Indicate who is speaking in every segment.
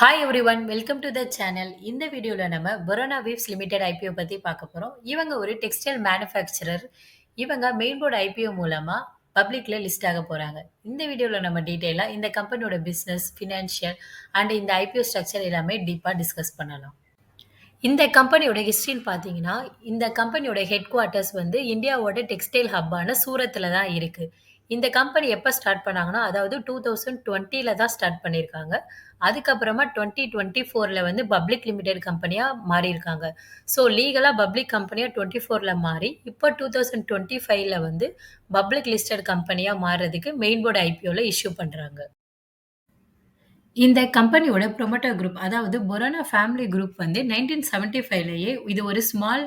Speaker 1: Hi everyone welcome to the channel. இந்த வீடியோல நம்ம பரோனா வீவ்ஸ் லிமிடெட் ஐபிஓ பத்தி பார்க்க போறோம். இவங்க ஒரு டெக்ஸ்டைல் மேனுஃபேக்சரர். இவங்க மெயின் போர்ட் ஐபிஓ மூலமா பப்ளிக்ல லிஸ்ட் ஆக போறாங்க. இந்த வீடியோல நம்ம டீடைலா இந்த கம்பெனியோட பிசினஸ், ஃபினான்ஷியல் அண்ட் இந்த ஐபிஓ ஸ்ட்ரக்சர் எல்லாமே டீப்பா டிஸ்கஸ் பண்ணலாம். இந்த கம்பெனியோட ஹிஸ்டரின்னு பார்த்தீங்கன்னா, இந்த கம்பெனியோட ஹெட் குவார்ட்டர்ஸ் வந்து இந்தியாவோட டெக்ஸ்டைல் ஹப்பான சூரத்ல தான் இருக்கு. இந்த கம்பெனி எப்ப ஸ்டார்ட் பண்ணாங்கன்னா, அதாவது 2020ல தான் ஸ்டார்ட் பண்ணியிருக்காங்க. அதுக்கப்புறமா 2024ல வந்து பப்ளிக் லிமிடெட் கம்பெனியா மாறியிருக்காங்க. ஸோ லீகலா பப்ளிக் கம்பெனியா 24ல மாறி, இப்போ 2025ல வந்து பப்ளிக் லிஸ்டட் கம்பெனியா மாறுறதுக்கு மெயின் போர்ட் ஐபிஓல இஷ்யூ பண்றாங்க. இந்த கம்பெனியோட ப்ரொமோட்டர் குரூப் அதாவது பொரானா ஃபேமிலி குரூப் வந்து 1975லயே இது ஒரு ஸ்மால்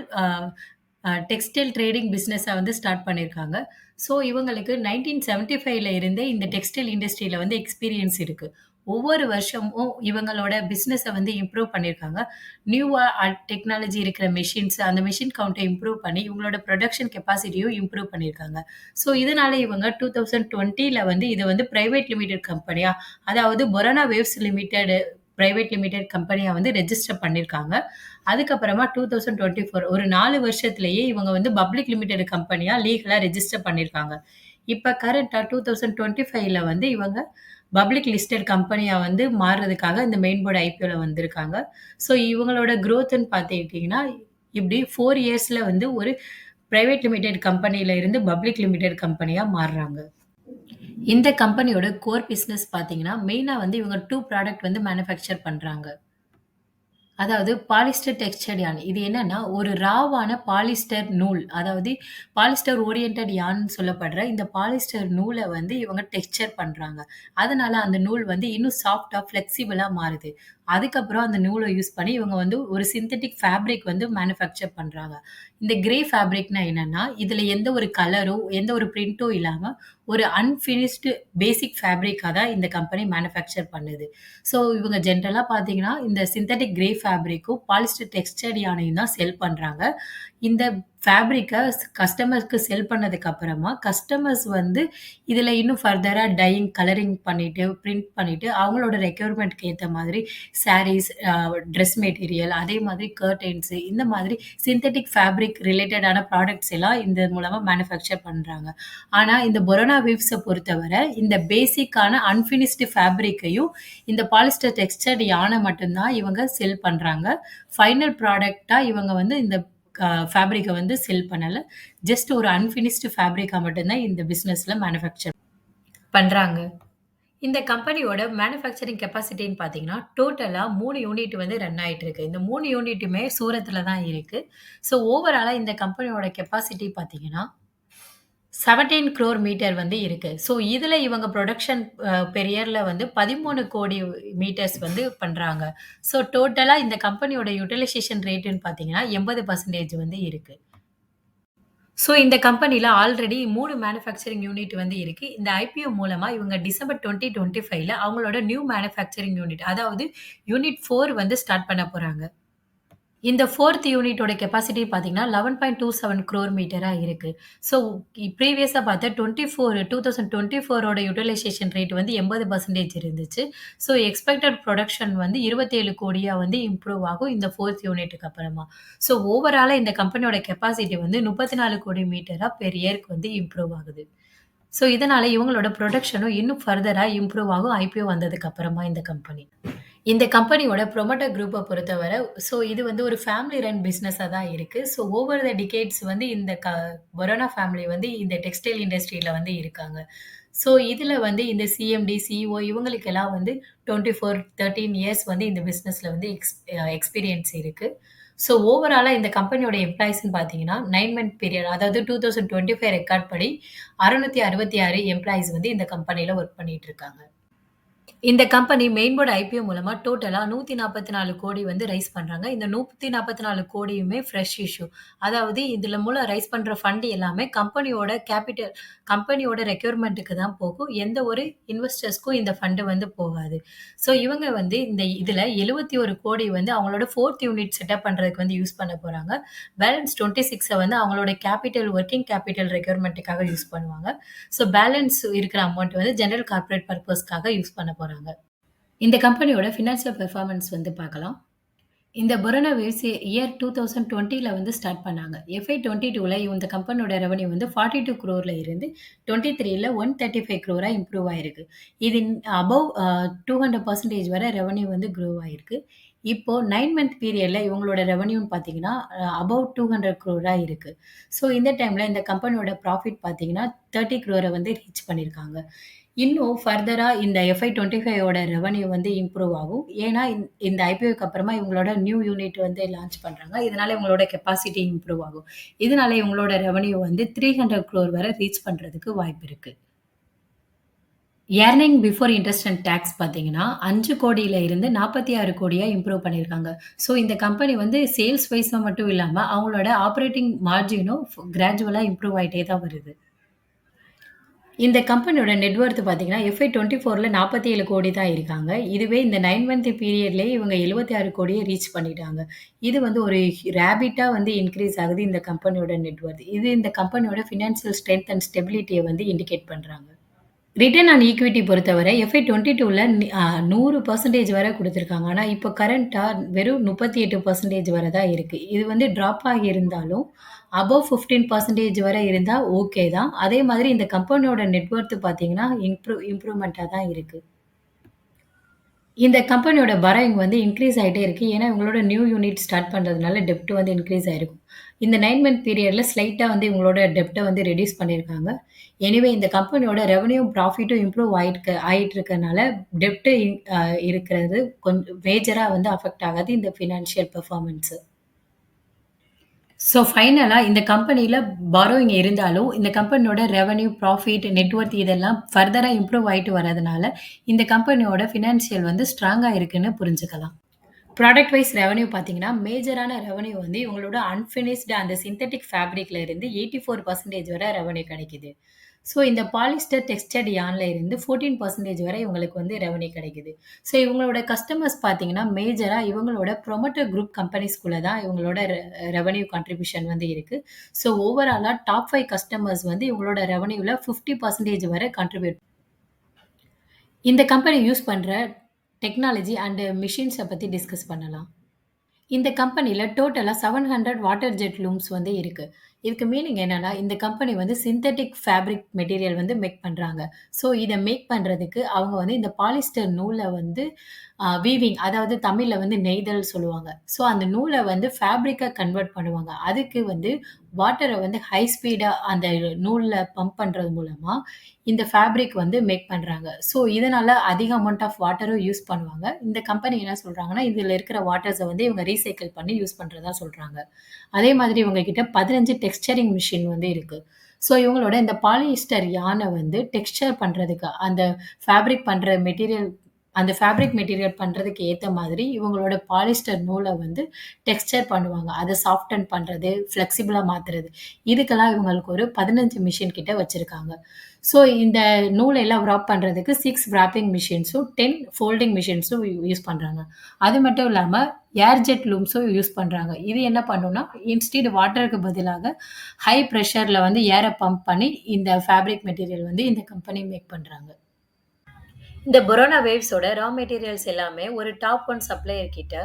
Speaker 1: டெக்ஸ்டைல் ட்ரேடிங் பிசினஸா வந்து ஸ்டார்ட் பண்ணியிருக்காங்க. ஸோ இவங்களுக்கு 1975ல இருந்தே இந்த டெக்ஸ்டைல் இண்டஸ்ட்ரியில வந்து எக்ஸ்பீரியன்ஸ் இருக்கு. ஒவ்வொரு வருஷமும் இவங்களோட பிசினஸ வந்து இம்ப்ரூவ் பண்ணியிருக்காங்க. நியூவா டெக்னாலஜி இருக்கிற மெஷின்ஸ் அந்த மெஷின் கவுண்ட்ட இம்ப்ரூவ் பண்ணி இவங்களோட புரொடக்ஷன் கெப்பாசிட்டியும் இம்ப்ரூவ் பண்ணியிருக்காங்க. ஸோ இதனால இவங்க 2020ல வந்து இத வந்து பிரைவேட் லிமிடெட் கம்பெனியா அதாவது பொரானா வேவ்ஸ் லிமிடெட் பிரைவேட் லிமிடெட் கம்பெனியா வந்து ரெஜிஸ்டர் பண்ணியிருக்காங்க. அதுக்கப்புறமா 2024 ஒரு 4 வருஷத்திலேயே இவங்க வந்து பப்ளிக் லிமிடெட் கம்பெனியா லீகலா ரெஜிஸ்டர் பண்ணியிருக்காங்க. இப்ப கரண்ட்டா 2025ல வந்து இவங்க பப்ளிக் லிஸ்டட் கம்பெனியா வந்து மாறுறதுக்காக இந்த மெயின் போர்ட் ஐபிஓல வந்திருக்காங்க. ஸோ இவங்களோட குரோத்ன்னு பார்த்துக்கிட்டீங்கன்னா, இப்படி 4 இயர்ஸ்ல வந்து ஒரு பிரைவேட் லிமிடெட் கம்பெனில இருந்து பப்ளிக் லிமிடெட் கம்பெனியா மாறுறாங்க. இந்த கம்பெனியோட கோர் பிசினஸ் பார்த்தீங்கன்னா, மெயினா வந்து இவங்க 2 ப்ராடக்ட் வந்து மேனுஃபேக்சர் பண்றாங்க. அதாவது பாலிஸ்டர் டெக்ஸ்டர்ட் யான். இது என்னன்னா, ஒரு ராவான பாலிஸ்டர் நூல். அதாவது பாலிஸ்டர் ஓரியன்டட் யான்னு சொல்லப்படுற இந்த பாலிஸ்டர் நூல வந்து இவங்க டெக்ஸ்சர் பண்றாங்க. அதனால அந்த நூல் வந்து இன்னும் சாஃப்ட்டா, ஃப்ளெக்சிபிளா மாறுது. அதுக்கப்புறம் அந்த நூல யூஸ் பண்ணி இவங்க வந்து ஒரு சிந்தெடிக் ஃபேப்ரிக் வந்து மேனுஃபேக்சர் பண்றாங்க. இந்த கிரே ஃபேப்ரிக்னா என்னன்னா, இதுல எந்த ஒரு கலரோ, எந்த ஒரு பிரிண்டும் இல்லாம ஒரு அன்பினிஷ்டு பேசிக் ஃபேப்ரிக்கா தான் இந்த கம்பெனி மேனுஃபேக்சர் பண்ணுது. ஸோ இவங்க ஜென்ரலா பார்த்தீங்கன்னா, இந்த சிந்தெடிக் கிரே ஃபேப்ரிக்கும், பாலிஸ்டர் டெக்ஸ்டர்ட் யானையும் தான் செல் பண்றாங்க. இந்த ஃபேப்ரிக்க கஸ்டமர்ஸ்க்கு செல் பண்ணதுக்கு அப்புறமா, கஸ்டமர்ஸ் வந்து இதுல இன்னும் ஃபர்தரா டையிங், கலரிங் பண்ணிட்டு, பிரிண்ட் பண்ணிட்டு, அவங்களோட ரெக்யர்மென்ட்க்கு ஏத்த மாதிரி சாரீஸ், டிரெஸ் மெட்டீரியல், அதே மாதிரி கர்டைன்ஸ் இந்த மாதிரி சிந்தெடிக் ஃபேப்ரிக் ரிலேட்டடான ப்ராடக்ட்ஸ் எல்லாம் இந்த மூலமா மேனுஃபேக்சர் பண்றாங்க. ஆனா இந்த பொரோனா வீவ்ஸ பொறுத்தவர, இந்த பேசிக்கான அன்பினிஷ்டு ஃபேப்ரிக்கையும், இந்த பாலிஸ்டர் டெக்ஸ்டர்ட் யான மட்டும் தான் இவங்க செல் பண்றாங்க. ஃபைனல் ப்ராடக்ட்டா இவங்க வந்து இந்த ஃபேப்ரிக்க வந்து செல் பண்ணல. ஜஸ்ட் ஒரு அன்பினிஷ்டு ஃபேப்ரிக்கா மட்டும் தான் இந்த பிசினஸ்ல மேனுஃபேக்சர் பண்றாங்க. இந்த கம்பெனியோட மேனுஃபேக்சரிங் கெப்பாசிட்டின்னு பார்த்தீங்கன்னா, டோட்டலா 3 யூனிட் வந்து ரன் ஆயிட்டு இருக்கு. இந்த 3 யூனிட்டுமே சூரத்ல தான் இருக்கு. ஸோ ஓவராலா இந்த கம்பெனியோட கெப்பாசிட்டி பார்த்தீங்கன்னா 17 crore மீட்டர் வந்து இருக்கு. ஸோ இதுல இவங்க புரொடக்ஷன் பெர் இயர்ல வந்து 13 கோடி மீட்டர்ஸ் வந்து பண்றாங்க. ஸோ டோட்டலா இந்த கம்பெனியோட யுட்டிலைசேஷன் ரேட்டுன்னு பார்த்தீங்கன்னா, 80% வந்து இருக்கு. ஸோ இந்த கம்பெனில ஆல்ரெடி 3 மேனுஃபேக்சரிங் யூனிட் வந்து இருக்கு. இந்த ஐபிஓ மூலமா இவங்க டிசம்பர் 2025ல அவங்களோட நியூ மேனுஃபேக்சரிங் யூனிட் அதாவது யூனிட் 4 வந்து ஸ்டார்ட் பண்ண போறாங்க. இந்த 4த் யூனிட்டோட கெப்பாசிட்டி பார்த்தீங்கன்னா, 11.27 crore மீட்டரா இருக்கு. ஸோ ப்ரீவியஸா பார்த்த 2024ஓட யுட்டிலைசேஷன் ரேட் வந்து 80% இருந்துச்சு. ஸோ எக்ஸ்பெக்டட் புரொடக்ஷன் வந்து 27 கோடியா வந்து இம்ப்ரூவ் ஆகும் இந்த 4த் யூனிட்டுக்கு அப்புறமா. ஸோ ஓவராலா இந்த கம்பெனியோட கெப்பாசிட்டி வந்து 34 கோடி மீட்டரா பெர் இயர்க்கு வந்து இம்ப்ரூவ் ஆகுது. ஸோ இதனால இவங்களோட புரொடக்ஷனும் இன்னும் ஃபர்தரா இம்ப்ரூவ் ஆகும் ஐபிஓ வந்ததுக்கு அப்புறமா இந்த கம்பெனி. இந்த கம்பெனியோட ப்ரொமோட்டர் குரூப்ப பொறுத்தவர, ஸோ இது வந்து ஒரு ஃபேமிலி ரன் பிசினஸா தான் இருக்கு. ஸோ ஓவர் த டிகேட்ஸ் வந்து இந்த பொரோனா ஃபேமிலி வந்து இந்த டெக்ஸ்டைல் இண்டஸ்ட்ரியில வந்து இருக்காங்க. ஸோ இதுல வந்து இந்த சிஎம்டி, சிஇஓ இவங்களுக்கெல்லாம் வந்து 24, 13 இயர்ஸ் வந்து இந்த பிசினஸ்ல வந்து எக்ஸ்பீரியன்ஸ் இருக்கு. ஸோ ஓவராலா இந்த கம்பெனியோட எம்ப்ளாயீஸ்ன்னு பார்த்தீங்கன்னா, 9 மந்த் பீரியட் அதாவது 2025 ரெக்கார்ட் படி 666 எம்ப்ளாயீஸ் வந்து இந்த கம்பெனில வொர்க் பண்ணிட்டு இருக்காங்க. இந்த கம்பெனி மெயின் போர்ட் ஐபிஓ மூலமா டோட்டலா 144 கோடி வந்து ரைஸ் பண்றாங்க. இந்த 144 கோடியுமே ஃப்ரெஷ் இஷ்யூ. அதாவது இதுல மூலம் ரைஸ் பண்ற ஃபண்ட் எல்லாமே கம்பெனியோட ரெக்யர்மென்ட்க்கு தான் போகும். எந்த ஒரு இன்வெஸ்டர்ஸ்க்கும் இந்த ஃபண்ட் வந்து போகாது. ஸோ இவங்க வந்து இதுல 71 கோடி வந்து அவங்களோட 4த் யூனிட் செட்டப் பண்றதுக்கு வந்து யூஸ் பண்ண போறாங்க. பேலன்ஸ் 26 வந்து அவங்களோட வொர்க்கிங் கேப்பிட்டல் ரெக்யர்மென்ட்க்காக யூஸ் பண்ணுவாங்க. ஸோ பேலன்ஸ் இருக்கிற அமௌண்ட் வந்து ஜெனரல் கார்ப்பரேட் பர்ப்பஸ்க்காக யூஸ் பண்ண போறாங்க. இந்த கம்பெனியோட ஃபினான்சியல் பெர்ஃபார்மன்ஸ் வந்து பார்க்கலாம். இந்த பரோனா வேவ்ஸ் இயர் 2020ல வந்து ஸ்டார்ட் பண்ணாங்க. FY 22ல இந்த கம்பெனியோட ரெவென்யூ வந்து 42 crore இருந்து 23ல 135 crore இம்ப்ரூவ் ஆயிருக்கு. இது அபவ் 200% வரை ரெவென்யூ வந்து குரோ ஆயிருக்கு. இப்போ 9 மந்த் பீரியட்ல இவங்களோட ரெவென்யூன்னு பார்த்தீங்கன்னா, அபவ் 200 crore இருக்கு. ஸோ இந்த டைம்ல இந்த கம்பெனியோட ப்ராஃபிட் பார்த்தீங்கன்னா, 30 crore வந்து ரீச் பண்ணியிருக்காங்க. இன்னும் ஃபர்தரா இந்த FY 25ஓட ரெவென்யூ வந்து இம்ப்ரூவ் ஆகும். ஏன்னா, இந்த IPOக்கு அப்புறமா இவங்களோட நியூ யூனிட் வந்து லான்ச் பண்றாங்க. இதனால இவங்களோட கெப்பாசிட்டி இம்ப்ரூவ் ஆகும். இதனால இவங்களோட ரெவென்யூ வந்து 300 crore வரை ரீச் பண்றதுக்கு வாய்ப்பு இருக்கு. Earning before interest and tax பார்த்தீங்கன்னா, 5 கோடியில இருந்து 46 கோடியா இம்ப்ரூவ் பண்ணியிருக்காங்க. ஸோ இந்த கம்பெனி வந்து சேல்ஸ் வைஸா மட்டும் இல்லாம, அவங்களோட ஆப்பரேட்டிங் மார்ஜினும் கிராஜுவலா இம்ப்ரூவ் ஆயிட்டே தான் வருது. இந்த கம்பெனியோட நெட் வொர்த் பார்த்தீங்கன்னா, FY 24ல 47 கோடி தான் இருக்காங்க. இதுவே இந்த 9 மந்த் பீரியட்லயே இவங்க 76 கோடிய ரீச் பண்ணிட்டாங்க. இது வந்து ஒரு ரேபிட்டா வந்து இன்கிரீஸ் ஆகுது இந்த கம்பெனியோட நெட் வொர்த். இது இந்த கம்பெனியோட ஃபினான்சியல் ஸ்ட்ரெங்த் அண்ட் ஸ்டெபிலிட்டிய வந்து இண்டிகேட் பண்றாங்க. ரிட்டர்ன் ஆன் ஈக்விட்டி பொறுத்தவரை FY 22ல 100% வரை குடுத்துருக்காங்க. ஆனா, இப்போ கரண்ட்டா வெறும் 38% வரை தான் இருக்கு. இது வந்து ட்ராப் ஆகி இருந்தாலும், அபோவ் 15% வரை இருந்தா ஓகே தான். அதே மாதிரி இந்த கம்பெனியோட நெட் வொர்த் பார்த்தீங்கன்னா, இம்ப்ரூவ்மென்ட்டா தான் இருக்கு. இந்த கம்பெனியோட பாரோயிங் வந்து இன்கிரீஸ் ஆயிட்டே இருக்கு. ஏன்னா, இவங்களோட நியூ யூனிட் ஸ்டார்ட் பண்றதுனால டெப்ட் வந்து இன்கிரீஸ் ஆயிருக்கும். இந்த 9 மந்த் பீரியட்ல ஸ்லைட்டா வந்து இவங்களோட டெப்ட்ட வந்து ரெட்யூஸ் பண்ணியிருக்காங்க. எனிவே இந்த கம்பெனியோட ரெவென்யூ, ப்ராஃபிட்டும் இம்ப்ரூவ் ஆயிட்டு இருக்கனால டெப்ட் இருக்கிறது கொஞ்சம் மேஜரா வந்து அஃபெக்ட் ஆகாது இந்த ஃபினான்ஷியல் பெர்ஃபார்மன்ஸ். ஸோ ஃபைனலா இந்த கம்பெனில பாரோயிங் இருந்தாலும், இந்த கம்பெனியோட ரெவென்யூ, ப்ராஃபிட், நெட் வொர்த் இதெல்லாம் ஃபர்தரா இம்ப்ரூவ் ஆயிட்டு வரதுனால, இந்த கம்பெனியோட ஃபினான்ஷியல் வந்து ஸ்ட்ராங்கா இருக்குன்னு புரிஞ்சுக்கலாம். ப்ராடக்ட் வைஸ் ரெவென்யூ பார்த்தீங்கன்னா, மேஜரான ரெவென்யூ வந்து இவங்களோட அன்ஃபினிஷ்டு அந்த சிந்தெடிக் ஃபேப்ரிக்ல இருந்து 84% வரை ரெவென்யூ கிடைக்குது. ஸோ இந்த பாலிஸ்டர் டெக்ஸ்டர்ட் யான்ல இருந்து 14% வரை இவங்களுக்கு வந்து ரெவென்யூ கிடைக்குது. ஸோ இவங்களோட கஸ்டமர்ஸ் பார்த்தீங்கன்னா, மேஜரா இவங்களோட ப்ரொமோட்டர் குரூப் கம்பெனிஸ்குள்ள தான் இவங்களோட ரெவென்யூ கான்ட்ரிபியூஷன் வந்து இருக்கு. ஸோ ஓவராலா டாப் 5 கஸ்டமர்ஸ் வந்து இவங்களோட ரெவென்யூல 50% வரை கான்ட்ரிபியூட் இந்த கம்பெனி யூஸ் பண்ற டெக்னாலஜி அண்ட் மிஷின்ஸ பத்தி டிஸ்கஸ் பண்ணலாம். இந்த கம்பெனில டோட்டலா 700 வாட்டர் ஜெட் லூம்ஸ் வந்து இருக்கு. இதுக்கு மீனிங் என்னன்னா, இந்த கம்பெனி வந்து சிந்தெடிக் ஃபேப்ரிக் மெட்டீரியல் வந்து மேக் பண்றாங்க. ஸோ இத மேக் பண்றதுக்கு அவங்க வந்து இந்த பாலிஸ்டர் நூல வந்து வீவிங் அதாவது தமிழ்ல வந்து நெய்தல் சொல்லுவாங்க. ஸோ அந்த நூல வந்து ஃபேப்ரிக்கா கன்வெர்ட் பண்ணுவாங்க. அதுக்கு வந்து வாட்டர வந்து ஹை ஸ்பீடா அந்த நூல்ல பம்ப் பண்றது மூலமா இந்த ஃபேப்ரிக் வந்து மேக் பண்றாங்க. ஸோ இதனால அதிக அமௌண்ட் ஆஃப் வாட்டரும் யூஸ் பண்ணுவாங்க. இந்த கம்பெனி என்ன சொல்றாங்கன்னா, இதுல இருக்கிற வாட்டர்ஸ வந்து இவங்க ரீசைக்கிள் பண்ணி யூஸ் பண்றதா சொல்றாங்க. அதே மாதிரி இவங்க கிட்ட 15 டெக்ஸ்சரிங் மிஷின் வந்து இருக்கு. ஸோ இவங்களோட இந்த பாலிஸ்டர் யான வந்து டெக்ஸ்சர் பண்றதுக்கு அந்த ஃபேப்ரிக் பண்ற மெட்டீரியல் அந்த ஃபேப்ரிக் மெட்டீரியல் பண்றதுக்கு ஏத்த மாதிரி இவங்களோட பாலிஸ்டர் நூல வந்து டெக்ஸ்சர் பண்ணுவாங்க. அத சாஃப்டன் பண்றது, ஃப்ளெக்சிபிளா மாத்துறது. இதுக்கெல்லாம் இவங்களுக்கு ஒரு 15 மிஷின் கிட்ட வச்சிருக்காங்க. ஸோ இந்த நூல எல்லாம் விராப் பண்றதுக்கு 6 விராப்பிங் மிஷின்ஸும், 10 ஃபோல்டிங் மிஷின்ஸும் யூஸ் பண்றாங்க. அது மட்டும் இல்லாம ஏர் ஜெட் லூம்ஸும் யூஸ் பண்றாங்க. இது என்ன பண்ணும்னா, இன்ஸ்டீட் வாட்டருக்கு பதிலாக ஹை பிரஷர்ல வந்து ஏர பம்ப் பண்ணி இந்த ஃபேப்ரிக் மெட்டீரியல் வந்து இந்த கம்பெனி மேக் பண்றாங்க. இந்த பொரோனா வேவ்ஸோட ரா மெட்டீரியல்ஸ் எல்லாமே ஒரு டாப் 1 சப்ளையர் கிட்ட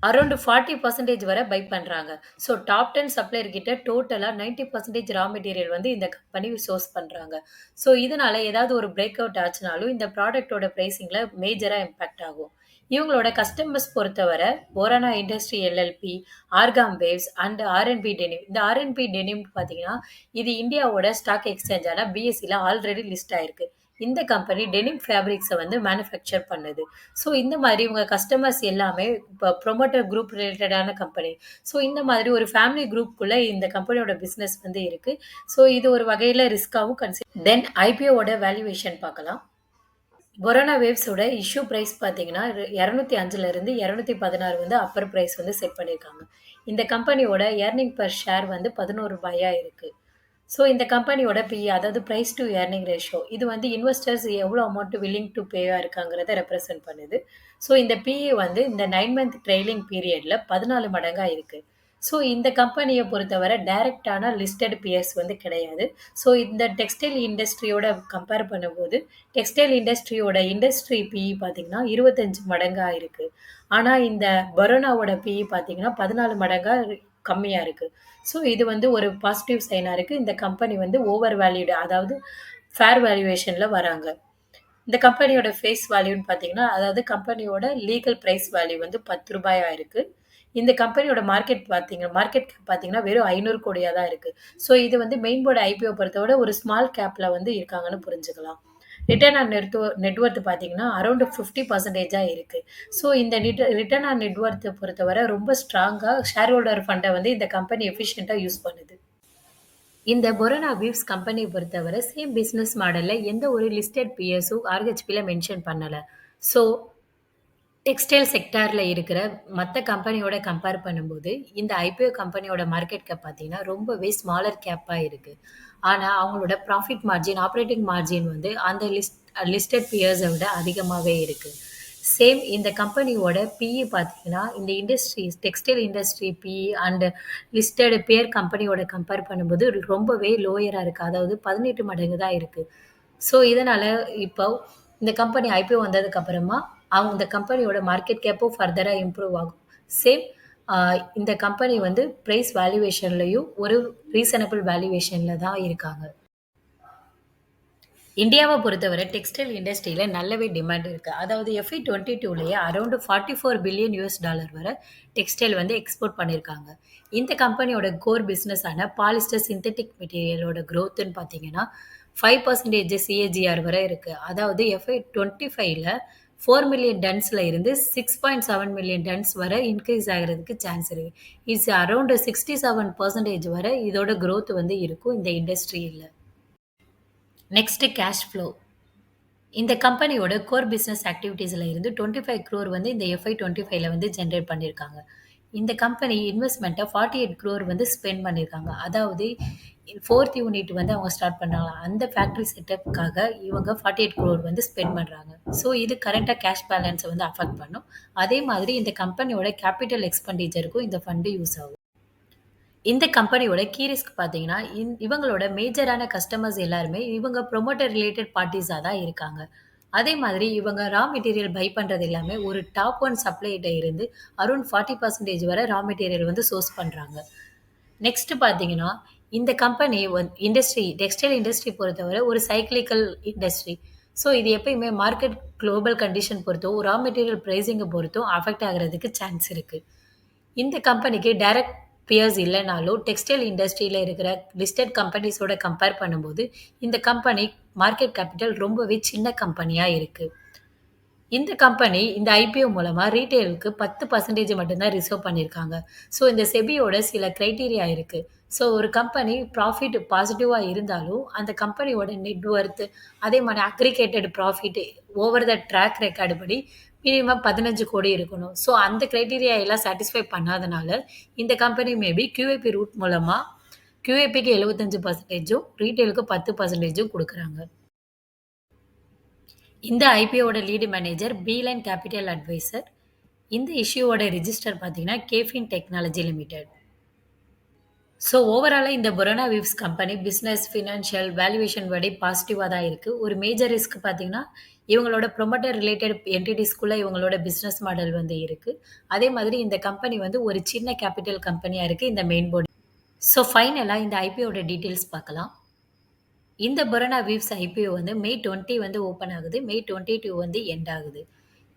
Speaker 1: அரவுண்ட் 40% வரை பை பண்றாங்க. ஸோ டாப் 10 சப்ளையர் கிட்ட டோட்டலா 90% ரா மெட்டீரியல் வந்து இந்த கம்பெனி சோர்ஸ் பண்றாங்க. ஸோ இதனால ஏதாவது ஒரு பிரேக் அவுட் ஆச்சுனாலும் இந்த ப்ராடக்ட்டோட பிரைசிங்ல மேஜரா இம்பாக்ட் ஆகும். இவங்களோட கஸ்டமர்ஸ் பொறுத்தவரை Borana industry LLP, Arcom weaves and RNB denim. இந்த ஆர்என்பி டெனிம் பார்த்தீங்கன்னா, இது இந்தியாவோட ஸ்டாக் எக்ஸ்சேஞ்சான பிஎஸ்சில ஆல்ரெடி லிஸ்ட் ஆயிருக்கு. இந்த கம்பெனி டெனிம் ஃபேப்ரிக்ஸ வந்து மேனுஃபேக்சர் பண்ணுது. ஸோ இந்த மாதிரி இவங்க கஸ்டமர்ஸ் எல்லாமே இப்ப ப்ரொமோட்டர் குரூப் ரிலேட்டடான கம்பெனி. ஸோ இந்த மாதிரி ஒரு ஃபேமிலி குரூப்குள்ள இந்த கம்பெனியோட பிசினஸ் வந்து இருக்கு. ஸோ இது ஒரு வகையில ரிஸ்காவும் தென் ஐபிஓவோட வேல்யூவேஷன் பார்க்கலாம். கொரோனா வேவ்ஸோட இஷ்யூ பிரைஸ் பார்த்தீங்கன்னா, 205ல இருந்து 216 வந்து அப்பர் பிரைஸ் வந்து செட் பண்ணியிருக்காங்க. இந்த கம்பெனியோட எர்னிங் பெர் ஷேர் வந்து ரூ. 11 இருக்கு. ஸோ இந்த கம்பெனியோட பிஇ அதாவது பிரைஸ் டூ எர்னிங் ரேஷியோ இது வந்து இன்வெஸ்டர்ஸ் எவ்வளோ அமௌண்ட் வில்லிங் டூ பேவா இருக்காங்கிறத ரெப்ரசென்ட் பண்ணுது. ஸோ இந்த பிஇ வந்து இந்த 9 மந்த் ட்ரெய்லிங் பீரியட்ல 14 மடங்கா இருக்கு. ஸோ இந்த கம்பெனிய பொறுத்தவரை டைரக்ட்டான லிஸ்டட் பியர்ஸ் வந்து கிடையாது. ஸோ இந்த டெக்ஸ்டைல் இண்டஸ்ட்ரியோட கம்பேர் பண்ணும்போது, டெக்ஸ்டைல் இண்டஸ்ட்ரியோட இண்டஸ்ட்ரி பிஇ பார்த்தீங்கன்னா 25 மடங்கா இருக்கு. ஆனா இந்த பரோனாவோட பிஇ பார்த்தீங்கன்னா 14 மடங்கா கம்மியா இருக்கு. ஸோ இது வந்து ஒரு பாசிட்டிவ் சைனா இருக்கு. இந்த கம்பெனி வந்து ஓவர் வேல்யூடு அதாவது ஃபேர் வேல்யூவேஷன்ல வராங்க. இந்த கம்பெனியோட ஃபேஸ் வேல்யூன்னு பார்த்தீங்கன்னா, அதாவது கம்பெனியோட லீகல் பிரைஸ் வேல்யூ வந்து ரூ. 10 இருக்கு. இந்த கம்பெனியோட மார்க்கெட் கேப் பார்த்தீங்கன்னா, வெறும் 500 கோடியா தான் இருக்கு. ஸோ இது வந்து மெயின் போர்ட் ஐபிஓ பொறுத்தவரை ஒரு ஸ்மால் கேப்ல வந்து இருக்காங்கன்னு புரிஞ்சுக்கலாம். ரிட்டர்ன் ஆன் நெட் வொர்த் பார்த்தீங்கன்னா, அரவுண்ட் 50% இருக்கு. ஸோ இந்த ரிட்டர்ன் ஆன் நெட் வொர்த்த பொறுத்தவரை ரொம்ப ஸ்ட்ராங்கா ஷேர் ஹோல்டர் ஃபண்ட வந்து இந்த கம்பெனி எஃபிஷியன்ட்டா யூஸ் பண்ணுது. இந்த பொரோனா வீவ்ஸ் கம்பெனிய பொறுத்தவரை சேம் பிசினஸ் மாடல்ல எந்த ஒரு லிஸ்டட் பியர்ஸும் ஆர்ஹெச்பில மென்ஷன் பண்ணல. ஸோ டெக்ஸ்டைல் செக்டார்ல இருக்கிற மத்த கம்பெனியோட கம்பேர் பண்ணும்போது, இந்த ஐபிஓ கம்பெனியோட மார்க்கெட் கேப் பார்த்தீங்கன்னா, ரொம்பவே ஸ்மாலர் கேப்பா இருக்கு. ஆனா, அவங்களோட ப்ராஃபிட் மார்ஜின், ஆப்பரேட்டிங் மார்ஜின் வந்து அந்த லிஸ்டட் பியர்ஸ விட அதிகமாவே இருக்கு. சேம் இந்த கம்பெனியோட பிஇ பார்த்தீங்கன்னா, இந்த textile industry PE and listed peer கம்பெனியோட கம்பேர் பண்ணும்போது ரொம்பவே லோயரா இருக்கு. அதாவது 18 மடங்கு தான் இருக்கு. ஸோ, இதனால இப்போ இந்த கம்பெனி ஐபிஓ வந்ததுக்கு அப்புறமா, அவங்க இந்த கம்பெனியோட மார்க்கெட் கேப்பும் ஃபர்தரா இம்ப்ரூவ் ஆகும். சேம் அ இந்த கம்பெனி வந்து பிரைஸ் வேல்யூவேஷன்லயும் ஒரு ரீசனபிள் வேல்யூவேஷன்ல தான் இருக்காங்க. இந்தியாவ பொறுத்தவரை டெக்ஸ்டைல் இண்டஸ்ட்ரியில நல்லாவே டிமாண்ட் இருக்கு. அதாவது எஃப்ஐ 22லயே அரவுண்ட் $44 பில்லியன் வரை டெக்ஸ்டைல் வந்து எக்ஸ்போர்ட் பண்ணியிருக்காங்க. இந்த கம்பெனியோட கோர் பிசினஸ் ஆன பாலிஸ்டர் சிந்தெடிக் மெட்டீரியலோட குரோத்ன்னு பார்த்தீங்கன்னா, 5% சிஏஜிஆர் வரை இருக்கு. அதாவது எஃப்ஐ 25ல 4 மில்லியன் டன்ஸ்ல இருந்து 6.7 மில்லியன் டன்ஸ் வரை இன்கிரீஸ் ஆகுறதுக்கு சான்ஸ் இருக்கு. இட்ஸ் அரவுண்ட் 67% வரை இதோட குரோத் வந்து இருக்கும் இந்த இண்டஸ்ட்ரியில. Next cash flow. இந்த கம்பெனியோட கோர் பிசினஸ் ஆக்டிவிட்டீஸ்ல இருந்து 25 crore வந்து இந்த எஃப்ஐ 25ல வந்து ஜெனரேட் பண்ணியிருக்காங்க. இந்த கம்பெனி இன்வெஸ்ட்மென்ட்ட 48 crore வந்து ஸ்பெண்ட் பண்ணியிருக்காங்க. அதாவது 4த் யூனிட் வந்து அவங்க ஸ்டார்ட் பண்ணாங்க. அந்த ஃபேக்டரி செட்டப்க்காக இவங்க 48 crore வந்து ஸ்பெண்ட் பண்றாங்க. ஸோ இது கரண்ட்டா கேஷ் பேலன்ஸ வந்து அஃபெக்ட் பண்ணும். அதே மாதிரி இந்த கம்பெனியோட கேப்பிட்டல் எக்ஸ்பெண்டிச்சருக்கும் இந்த ஃபண்ட் யூஸ் ஆகும். இந்த கம்பெனியோட கீ ரிஸ்க் பார்த்தீங்கன்னா, இவங்களோட மேஜரான கஸ்டமர்ஸ் எல்லாருமே இவங்க ப்ரமோட்டர் ரிலேட்டட் பார்ட்டீஸா தான் இருக்காங்க. அதே மாதிரி இவங்க ரா மெட்டீரியல் பை பண்றது எல்லாமே ஒரு டாப் 1 சப்ளையர்ட்ட இருந்து அரவுண்ட் 40% வரை ரா மெட்டீரியல் வந்து சோர்ஸ் பண்றாங்க. நெக்ஸ்ட் பார்த்தீங்கன்னா, இந்த கம்பெனி டெக்ஸ்டைல் இண்டஸ்ட்ரி பொறுத்தவரை ஒரு சைக்கிளிக்கல் இண்டஸ்ட்ரி. ஸோ இது எப்பயுமே மார்க்கெட் குளோபல் கண்டிஷன் பொறுத்தும், ரா மெட்டீரியல் பிரைசிங்க பொறுத்தும் அஃபெக்ட் ஆகுறதுக்கு சான்ஸ் இருக்கு. இந்த கம்பெனிக்கு டைரக்ட் பியர்ஸ் இல்லனாலும், டெக்ஸ்டைல் இண்டஸ்ட்ரியில இருக்கிற லிஸ்டட் கம்பெனிஸோட கம்பேர் பண்ணும்போது, இந்த கம்பெனி மார்க்கெட் கேபிட்டல் ரொம்பவே சின்ன கம்பெனியா இருக்கு. இந்த கம்பெனி இந்த ஐபிஓ மூலமா ரீட்டெயிலுக்கு 10% மட்டும் தான் ரிசர்வ் பண்ணியிருக்காங்க. ஸோ இந்த செபியோட சில கிரைட்டீரியா இருக்கு. ஸோ ஒரு கம்பெனி ப்ராஃபிட் பாசிட்டிவா இருந்தாலும், அந்த கம்பெனியோட நெட் வொர்த் அதே மாரி aggregated profit over the track record படி மினிமம் 15 கோடி இருக்கணும். ஸோ அந்த கிரைட்டீரியா எல்லாம் சாட்டிஸ்ஃபை பண்ணாதனால, இந்த கம்பெனி மேபி QIP ரூட் மூலமா QIPக்கு 75%ம் ரீட்டெயிலுக்கு 10%ம் குடுக்குறாங்க. இந்த ஐபிஓட lead manager Beeline capital advisor. இந்த இஷ்யூவோட ரிஜிஸ்டர் பார்த்தீங்கன்னா, கேஃபின் டெக்னாலஜி லிமிடெட். ஸோ ஓவராலா இந்த Borana weaves company business, financial, valuation படி பாசிட்டிவா தான் இருக்கு. ஒரு மேஜர் ரிஸ்க் பார்த்தீங்கன்னா, இவங்களோட ப்ரொமோட்டர் ரிலேட்டட் என்டிட்டீஸ்க்குள்ள இவங்களோட பிசினஸ் மாடல் வந்து இருக்கு. அதே மாதிரி இந்த கம்பெனி வந்து ஒரு சின்ன கேபிட்டல் கம்பெனியா இருக்கு இந்த மெயின் போர்டு. ஸோ ஃபைனலா இந்த ஐபிஓட டீட்டெயில்ஸ் பார்க்கலாம். இந்த பரோனா வீவ்ஸ் ஐபிஓ வந்து மே 20 வந்து ஓப்பன் ஆகுது. மே 22 வந்து எண்ட் ஆகுது.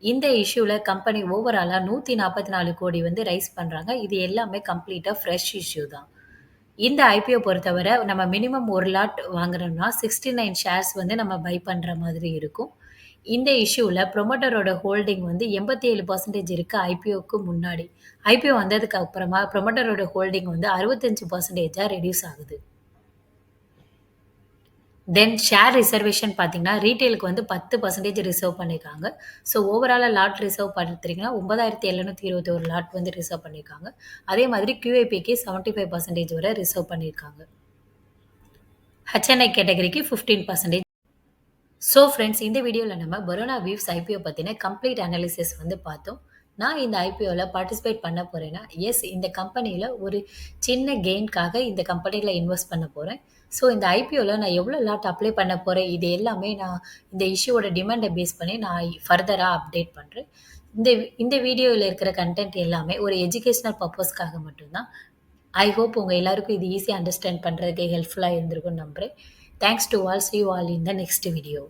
Speaker 1: இந்த இஷ்யூல கம்பெனி ஓவராலா 144 கோடி வந்து ரைஸ் பண்றாங்க. இது எல்லாமே கம்ப்ளீட்டா ஃப்ரெஷ் இஷ்யூ தான். இந்த ஐபிஓ பொறுத்தவரை நம்ம மினிமம் 1 லாட் வாங்குறோம்னா 69 ஷேர்ஸ் வந்து நம்ம பை பண்ற மாதிரி இருக்கும். இந்த இஷ்யூல புரொமோட்டரோட ஹோல்டிங் வந்து 87% இருக்கு ஐபிஓக்கு முன்னாடி. ஐபிஓ வந்ததுக்கு அப்புறமா புரொமோட்டரோட ஹோல்டிங் வந்து 65%ஆ ரெடியூஸ் ஆகுது. தென் ஷேர் ரிசர்வேஷன் பார்த்தீங்கன்னா, ரீட்டெயிலுக்கு வந்து 10% ரிசர்வ் பண்ணியிருக்காங்க. ஸோ ஓவராலா லாட் ரிசர்வ் பார்த்தீங்கன்னா, 9,721 லாட் வந்து ரிசர்வ் பண்ணியிருக்காங்க. அதே மாதிரி QIPக்கு 75% வரை ரிசர்வ் பண்ணியிருக்காங்க. HNI கேட்டகரிக்கு 15%. ஸோ ஃபிரெண்ட்ஸ் இந்த வீடியோல நம்ம பரோனா வீவ்ஸ் ஐபிஓ பத்தின கம்ப்ளீட் அனாலிசிஸ் வந்து பார்த்தோம். நான் இந்த ஐபிஓல பார்ட்டிசிபேட் பண்ண போறேன்னா, எஸ் இந்த கம்பெனியில ஒரு சின்ன கெயின்க்காக இந்த கம்பெனில இன்வெஸ்ட் பண்ண போறேன். ஸோ இந்த ஐபிஓல நான் எவ்வளோ லாட் அப்ளை பண்ண போறேன், இது எல்லாமே நான் இந்த இஷ்யூவோட டிமாண்ட பேஸ் பண்ணி நான் ஃபர்தரா அப்டேட் பண்றேன். இந்த இந்த வீடியோல இருக்கிற கன்டென்ட் எல்லாமே ஒரு எஜுகேஷனல் பர்ப்பஸ்க்காக மட்டும் தான். ஐ ஹோப் உங்க எல்லாருக்கும் இது ஈஸியா அண்டர்ஸ்டாண்ட் பண்றதுக்கு ஹெல்ப்ஃபுல்லா இருந்திருக்கும்னு நம்புறேன். Thanks to all. See you all in the next video.